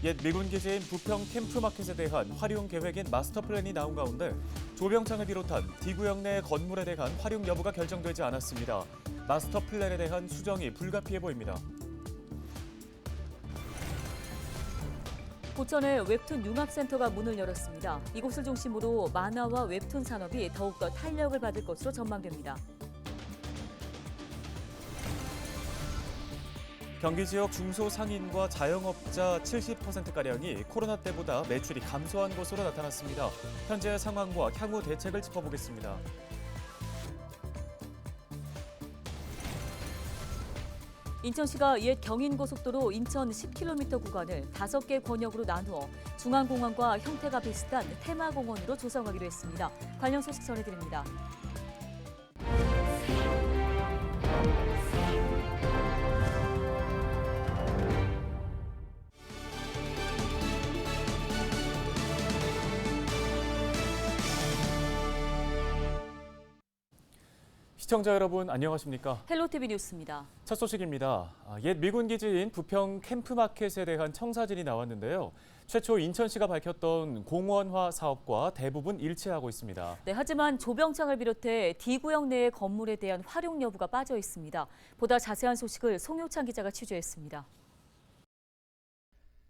옛 미군 기지인 부평 캠프마켓에 대한 활용 계획인 마스터 플랜이 나온 가운데 조병창을 비롯한 D구역 내 건물에 대한 활용 여부가 결정되지 않았습니다. 마스터 플랜에 대한 수정이 불가피해 보입니다. 부천에 웹툰 융합센터가 문을 열었습니다. 이곳을 중심으로 만화와 웹툰 산업이 더욱더 탄력을 받을 것으로 전망됩니다. 경기 지역 중소상인과 자영업자 70%가량이 코로나 때보다 매출이 감소한 것으로 나타났습니다. 현재 상황과 향후 대책을 짚어보겠습니다. 인천시가 옛 경인고속도로 인천 10km 구간을 5개 권역으로 나누어 중앙공원과 형태가 비슷한 테마공원으로 조성하기로 했습니다. 관련 소식 전해드립니다. 시청자 여러분 안녕하십니까? 헬로티비 뉴스입니다. 첫 소식입니다. 옛 미군 기지인 부평 캠프마켓에 대한 청사진이 나왔는데요. 최초 인천시가 밝혔던 공원화 사업과 대부분 일치하고 있습니다. 네, 하지만 조병창을 비롯해 D구역 내의 건물에 대한 활용 여부가 빠져 있습니다. 보다 자세한 소식을 송효찬 기자가 취재했습니다.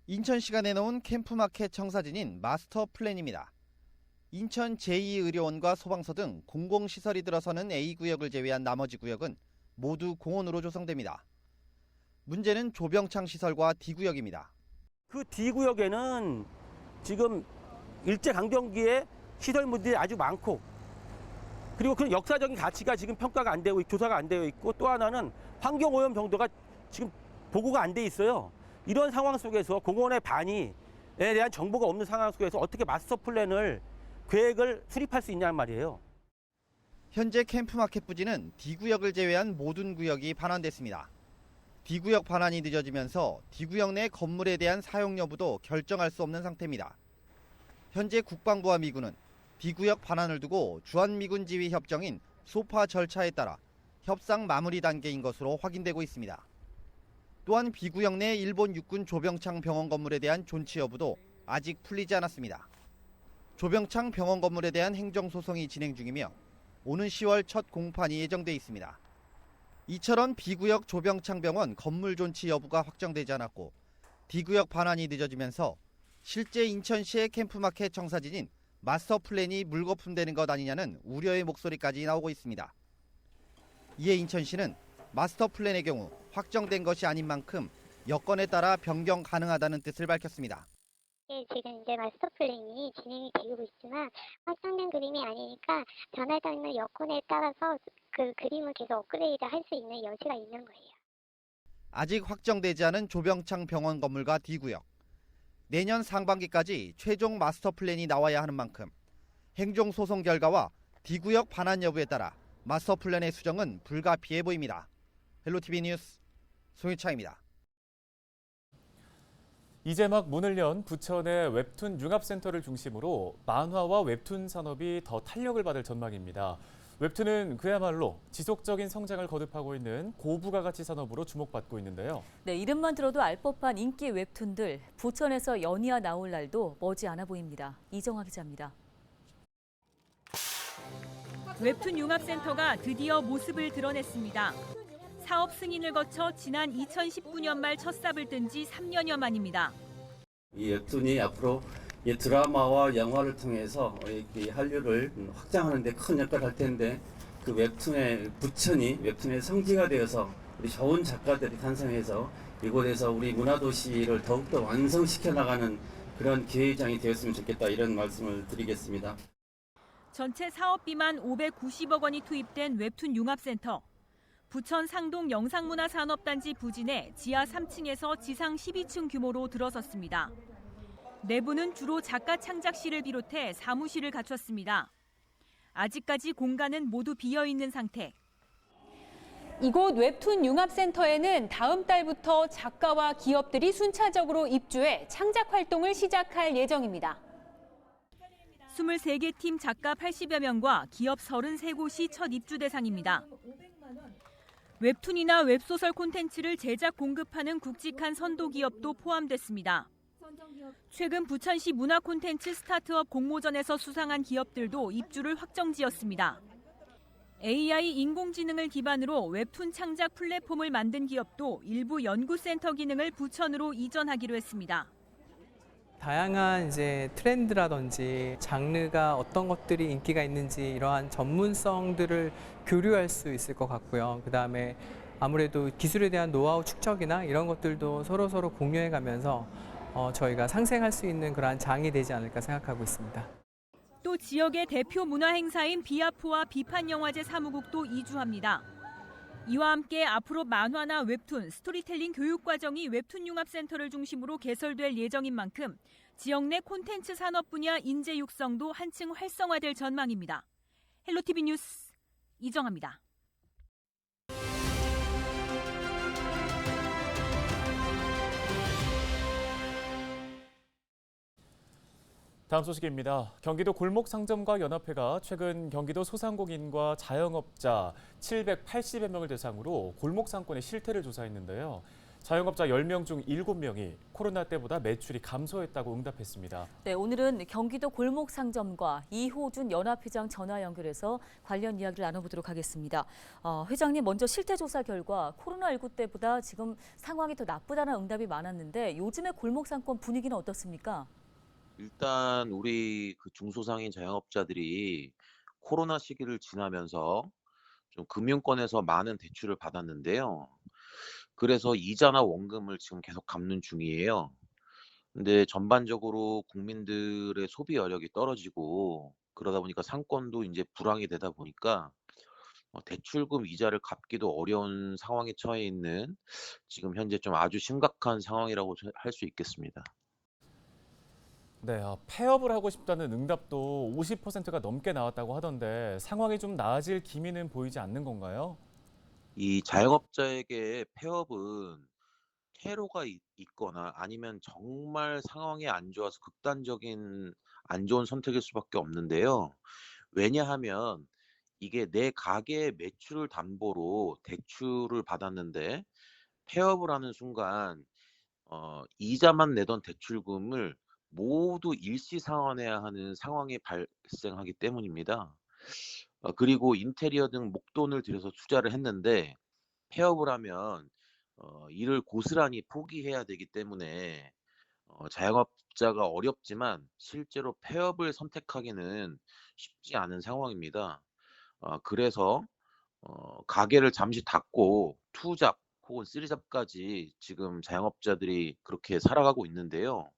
인천시가 내놓은 캠프마켓 청사진인 마스터 플랜입니다. 인천 제2의료원과 소방서 등 공공시설이 들어서는 A구역을 제외한 나머지 구역은 모두 공원으로 조성됩니다. 문제는 조병창 시설과 D구역입니다. 그 D구역에는 지금 일제강점기에 시설물들이 아주 많고 그리고 그 역사적인 가치가 지금 평가가 안 되고 조사가 안 되어 있고 또 하나는 환경오염 정도가 지금 보고가 안 돼 있어요. 이런 상황 속에서 공원의 반이에 대한 정보가 없는 상황 속에서 어떻게 마스터 플랜을 계획을 수립할 수 있냐는 말이에요. 현재 캠프마켓 부지는 D구역을 제외한 모든 구역이 반환됐습니다. D구역 반환이 늦어지면서 D구역 내 건물에 대한 사용 여부도 결정할 수 없는 상태입니다. 현재 국방부와 미군은 D구역 반환을 두고 주한미군 지휘 협정인 소파 절차에 따라 협상 마무리 단계인 것으로 확인되고 있습니다. 또한 B구역 내 일본 육군 조병창 병원 건물에 대한 존치 여부도 아직 풀리지 않았습니다. 조병창 병원 건물에 대한 행정소송이 진행 중이며 오는 10월 첫 공판이 예정돼 있습니다. 이처럼 B구역 조병창 병원 건물 존치 여부가 확정되지 않았고 D구역 반환이 늦어지면서 실제 인천시의 캠프마켓 청사진인 마스터 플랜이 물거품되는 것 아니냐는 우려의 목소리까지 나오고 있습니다. 이에 인천시는 마스터 플랜의 경우 확정된 것이 아닌 만큼 여건에 따라 변경 가능하다는 뜻을 밝혔습니다. 지금 이제 마스터 플랜이 진행이 되고 있지만 확정된 그림이 아니니까 변화되는 여건에 따라서 그 그림을 계속 업그레이드 할 수 있는 여지가 있는 거예요. 아직 확정되지 않은 조병창 병원 건물과 D구역. 내년 상반기까지 최종 마스터 플랜이 나와야 하는 만큼 행정소송 결과와 D구역 반환 여부에 따라 마스터 플랜의 수정은 불가피해 보입니다. 헬로티비 뉴스 송유차입니다. 이제 막 문을 연 부천의 웹툰 융합센터를 중심으로 만화와 웹툰 산업이 더 탄력을 받을 전망입니다. 웹툰은 그야말로 지속적인 성장을 거듭하고 있는 고부가가치 산업으로 주목받고 있는데요. 네, 이름만 들어도 알 법한 인기 웹툰들, 부천에서 연이어 나올 날도 머지않아 보입니다. 이정화 기자입니다. 웹툰 융합센터가 드디어 모습을 드러냈습니다. 사업 승인을 거쳐 지난 2019년 말 첫 삽을 뜬 지 3년여 만입니다. 이 웹툰이 앞으로 이 드라마와 영화를 통해서 이 한류를 확장하는 데 큰 역할을 할 텐데 그 웹툰의 부천이 웹툰의 성지가 되어서 우리 좋은 작가들이 탄생해서 이곳에서 우리 문화도시를 더욱더 완성시켜 나가는 그런 기회장이 되었으면 좋겠다 이런 말씀을 드리겠습니다. 전체 사업비만 590억 원이 투입된 웹툰 융합센터. 부천 상동 영상문화산업단지 부진에 지하 3층에서 지상 12층 규모로 들어섰습니다. 내부는 주로 작가 창작실을 비롯해 사무실을 갖췄습니다. 아직까지 공간은 모두 비어있는 상태. 이곳 웹툰 융합센터에는 다음 달부터 작가와 기업들이 순차적으로 입주해 창작 활동을 시작할 예정입니다. 23개 팀 작가 80여 명과 기업 33곳이 첫 입주 대상입니다. 웹툰이나 웹소설 콘텐츠를 제작 공급하는 굵직한 선도 기업도 포함됐습니다. 최근 부천시 문화 콘텐츠 스타트업 공모전에서 수상한 기업들도 입주를 확정지었습니다. AI 인공지능을 기반으로 웹툰 창작 플랫폼을 만든 기업도 일부 연구센터 기능을 부천으로 이전하기로 했습니다. 다양한 이제 트렌드라든지 장르가 어떤 것들이 인기가 있는지 이러한 전문성들을 교류할 수 있을 것 같고요. 그다음에 아무래도 기술에 대한 노하우 축적이나 이런 것들도 서로 공유해 가면서 저희가 상생할 수 있는 그러한 장이 되지 않을까 생각하고 있습니다. 또 지역의 대표 문화 행사인 비아프와 비판영화제 사무국도 이주합니다. 이와 함께 앞으로 만화나 웹툰, 스토리텔링 교육과정이 웹툰 융합센터를 중심으로 개설될 예정인 만큼 지역 내 콘텐츠 산업 분야 인재 육성도 한층 활성화될 전망입니다. 헬로티비 뉴스 이정아입니다. 다음 소식입니다. 경기도 골목상점과 연합회가 최근 경기도 소상공인과 자영업자 780여 명을 대상으로 골목상권의 실태를 조사했는데요. 자영업자 10명 중 7명이 코로나 때보다 매출이 감소했다고 응답했습니다. 네, 오늘은 경기도 골목상점과 이호준 연합회장 전화 연결해서 관련 이야기를 나눠보도록 하겠습니다. 회장님, 먼저 실태 조사 결과 코로나19 때보다 지금 상황이 더 나쁘다는 응답이 많았는데 요즘의 골목상권 분위기는 어떻습니까? 일단 우리 그 중소상인 자영업자들이 코로나 시기를 지나면서 좀 금융권에서 많은 대출을 받았는데요. 그래서 이자나 원금을 지금 계속 갚는 중이에요. 근데 전반적으로 국민들의 소비 여력이 떨어지고 그러다 보니까 상권도 이제 불황이 되다 보니까 대출금 이자를 갚기도 어려운 상황에 처해 있는 지금 현재 좀 아주 심각한 상황이라고 할 수 있겠습니다. 네, 폐업을 하고 싶다는 응답도 50%가 넘게 나왔다고 하던데 상황이 좀 나아질 기미는 보이지 않는 건가요? 이 자영업자에게 폐업은 퇴로가 있거나 아니면 정말 상황이 안 좋아서 극단적인 안 좋은 선택일 수밖에 없는데요. 왜냐하면 이게 내 가게의 매출을 담보로 대출을 받았는데 폐업을 하는 순간 이자만 내던 대출금을 모두 일시 상환해야 하는 상황이 발생하기 때문입니다. 그리고 인테리어 등 목돈을 들여서 투자를 했는데 폐업을 하면 이를 고스란히 포기해야 되기 때문에 자영업자가 어렵지만 실제로 폐업을 선택하기는 쉽지 않은 상황입니다. 그래서 가게를 잠시 닫고 투잡 혹은 쓰리잡까지 지금 자영업자들이 그렇게 살아가고 있는데요.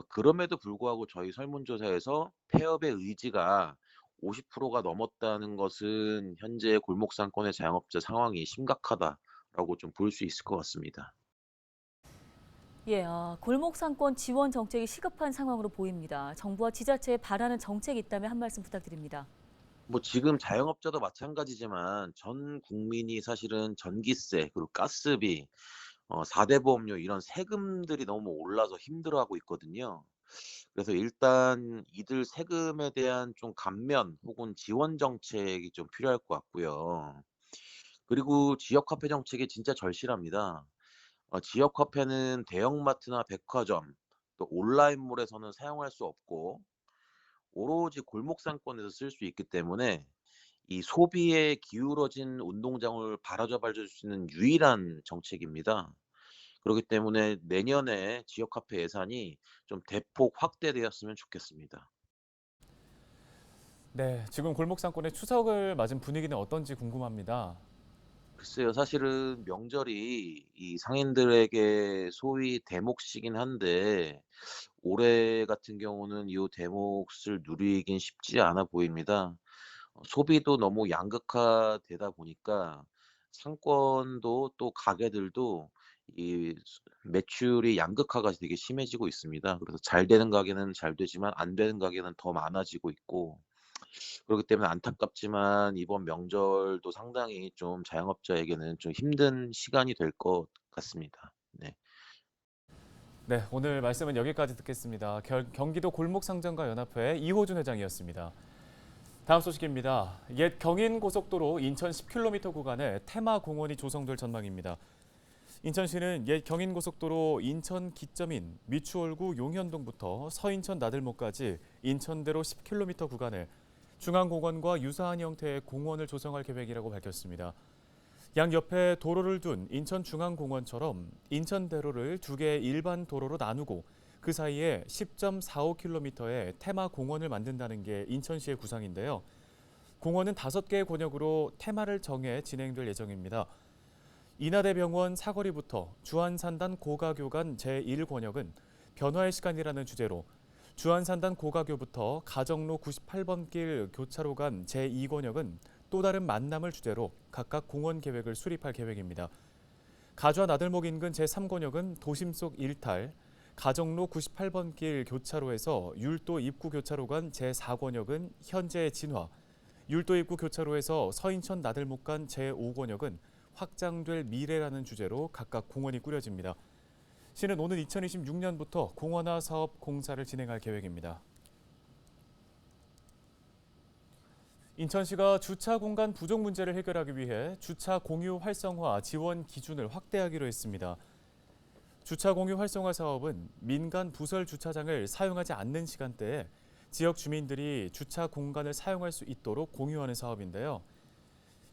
그럼에도 불구하고 저희 설문조사에서 폐업의 의지가 50%가 넘었다는 것은 현재 골목상권의 자영업자 상황이 심각하다라고 좀 볼 수 있을 것 같습니다. 예, 골목상권 지원 정책이 시급한 상황으로 보입니다. 정부와 지자체에 바라는 정책이 있다면 한 말씀 부탁드립니다. 뭐 지금 자영업자도 마찬가지지만 전 국민이 사실은 전기세 그리고 가스비 4대 보험료 이런 세금들이 너무 올라서 힘들어하고 있거든요. 그래서 일단 이들 세금에 대한 좀 감면 혹은 지원 정책이 좀 필요할 것 같고요. 그리고 지역 화폐 정책이 진짜 절실합니다. 지역 화폐는 대형마트나 백화점 또 온라인몰에서는 사용할 수 없고 오로지 골목상권에서 쓸 수 있기 때문에 이 소비에 기울어진 운동장을 바라잡아줄 수 있는 유일한 정책입니다. 그렇기 때문에 내년에 지역화폐 예산이 좀 대폭 확대되었으면 좋겠습니다. 네, 지금 골목상권의 추석을 맞은 분위기는 어떤지 궁금합니다. 글쎄요, 사실은 명절이 이 상인들에게 소위 대몫이긴 한데 올해 같은 경우는 이 대몫을 누리긴 쉽지 않아 보입니다. 소비도 너무 양극화되다 보니까 상권도 또 가게들도 이 매출이 양극화가 되게 심해지고 있습니다. 그래서 잘 되는 가게는 잘 되지만 안 되는 가게는 더 많아지고 있고 그렇기 때문에 안타깝지만 이번 명절도 상당히 좀 자영업자에게는 좀 힘든 시간이 될 것 같습니다. 네. 네, 오늘 말씀은 여기까지 듣겠습니다. 경기도 골목상점과 연합회 이호준 회장이었습니다. 다음 소식입니다. 옛 경인고속도로 인천 10km 구간에 테마공원이 조성될 전망입니다. 인천시는 옛 경인고속도로 인천 기점인 미추홀구 용현동부터 서인천 나들목까지 인천대로 10km 구간을 중앙공원과 유사한 형태의 공원을 조성할 계획이라고 밝혔습니다. 양 옆에 도로를 둔 인천중앙공원처럼 인천대로를 두 개의 일반 도로로 나누고 그 사이에 10.45km의 테마공원을 만든다는 게 인천시의 구상인데요. 공원은 5개의 권역으로 테마를 정해 진행될 예정입니다. 인하대병원 사거리부터 주안산단 고가교간 제1권역은 변화의 시간이라는 주제로 주안산단 고가교부터 가정로 98번 길 교차로 간 제2권역은 또 다른 만남을 주제로 각각 공원 계획을 수립할 계획입니다. 가좌 나들목 인근 제3권역은 도심 속 일탈, 가정로 98번 길 교차로에서 율도 입구 교차로 간 제4권역은 현재의 진화, 율도 입구 교차로에서 서인천 나들목 간 제5권역은 확장될 미래라는 주제로 각각 공원이 꾸려집니다. 시는 오는 2026년부터 공원화 사업 공사를 진행할 계획입니다. 인천시가 주차 공간 부족 문제를 해결하기 위해 주차 공유 활성화 지원 기준을 확대하기로 했습니다. 주차 공유 활성화 사업은 민간 부설 주차장을 사용하지 않는 시간대에 지역 주민들이 주차 공간을 사용할 수 있도록 공유하는 사업인데요.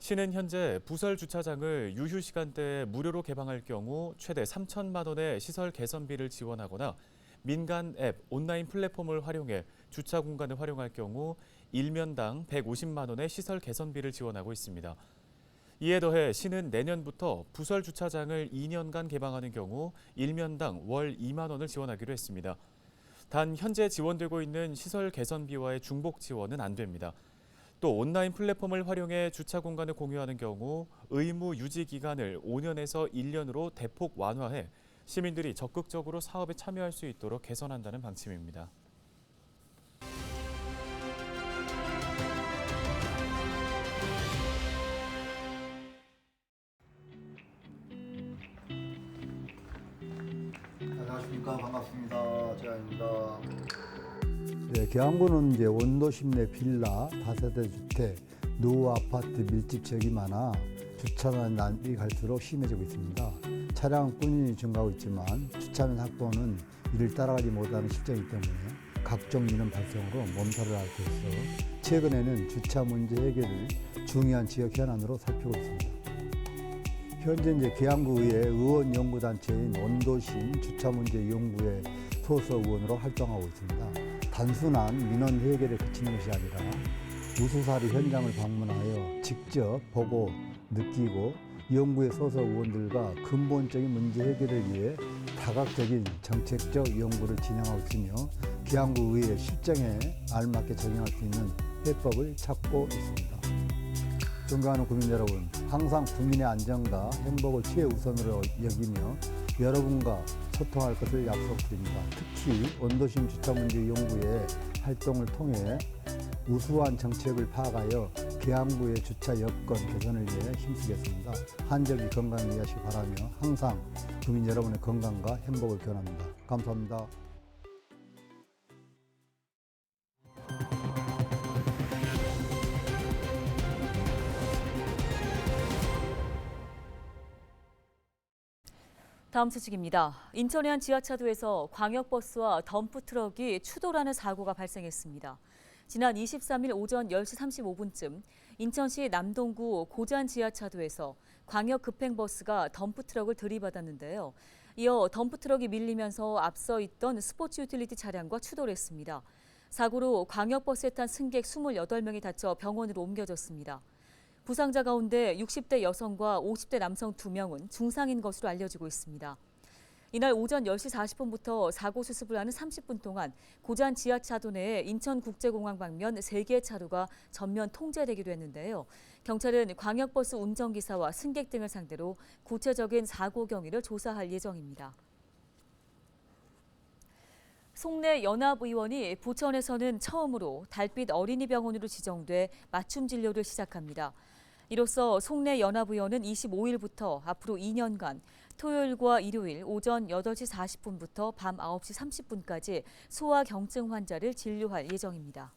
시는 현재 부설 주차장을 유휴 시간대에 무료로 개방할 경우 최대 3천만 원의 시설 개선비를 지원하거나 민간 앱, 온라인 플랫폼을 활용해 주차 공간을 활용할 경우 일면당 150만 원의 시설 개선비를 지원하고 있습니다. 이에 더해 시는 내년부터 부설 주차장을 2년간 개방하는 경우 일면당 월 2만 원을 지원하기로 했습니다. 단 현재 지원되고 있는 시설 개선비와의 중복 지원은 안 됩니다. 또 온라인 플랫폼을 활용해 주차 공간을 공유하는 경우 의무 유지 기간을 5년에서 1년으로 대폭 완화해 시민들이 적극적으로 사업에 참여할 수 있도록 개선한다는 방침입니다. 안녕하십니까. 반갑습니다. 재환입니다. 네, 계양구는 이제 원도심 내 빌라, 다세대 주택, 노후 아파트 밀집 지역이 많아 주차는 난이 갈수록 심해지고 있습니다. 차량 꾸준히 증가하고 있지만 주차면 확보는 이를 따라가지 못하는 실정이기 때문에 각종 민원 발생으로 몸살을 앓고 있어 최근에는 주차 문제 해결을 중요한 지역 현안으로 살피고 있습니다. 현재 이제 계양구의회 의원 연구단체인 원도심 주차문제 연구회 소속 의원으로 활동하고 있습니다. 단순한 민원 해결에 그치는 것이 아니라 우수사리 현장을 방문하여 직접 보고 느끼고 연구회 소속 의원들과 근본적인 문제 해결을 위해 다각적인 정책적 연구를 진행하고 있으며 계양구 의회 실정에 알맞게 적용할 수 있는 해법을 찾고 있습니다. 존경하는 국민 여러분, 항상 국민의 안전과 행복을 최우선으로 여기며 여러분과 소통할 것을 약속드립니다. 특히 원도심 주차문제 연구의 활동을 통해 우수한 정책을 파악하여 계양구의 주차 여건 개선을 위해 힘쓰겠습니다. 한적이 건강을 위하시기 바라며 항상 국민 여러분의 건강과 행복을 기원합니다. 감사합니다. 다음 소식입니다. 인천의 한 지하차도에서 광역버스와 덤프트럭이 추돌하는 사고가 발생했습니다. 지난 23일 오전 10시 35분쯤 인천시 남동구 고잔 지하차도에서 광역급행버스가 덤프트럭을 들이받았는데요. 이어 덤프트럭이 밀리면서 앞서 있던 스포츠 유틸리티 차량과 추돌했습니다. 사고로 광역버스에 탄 승객 28명이 다쳐 병원으로 옮겨졌습니다. 부상자 가운데 60대 여성과 50대 남성 2명은 중상인 것으로 알려지고 있습니다. 이날 오전 10시 40분부터 사고 수습을 하는 30분 동안 고잔 지하차도 내에 인천국제공항 방면 3개의 차로가 전면 통제되기도 했는데요. 경찰은 광역버스 운전기사와 승객 등을 상대로 구체적인 사고 경위를 조사할 예정입니다. 송내 연합의원이 부천에서는 처음으로 달빛 어린이병원으로 지정돼 맞춤 진료를 시작합니다. 이로써 송내 연합의원은 25일부터 앞으로 2년간 토요일과 일요일 오전 8시 40분부터 밤 9시 30분까지 소아경증 환자를 진료할 예정입니다.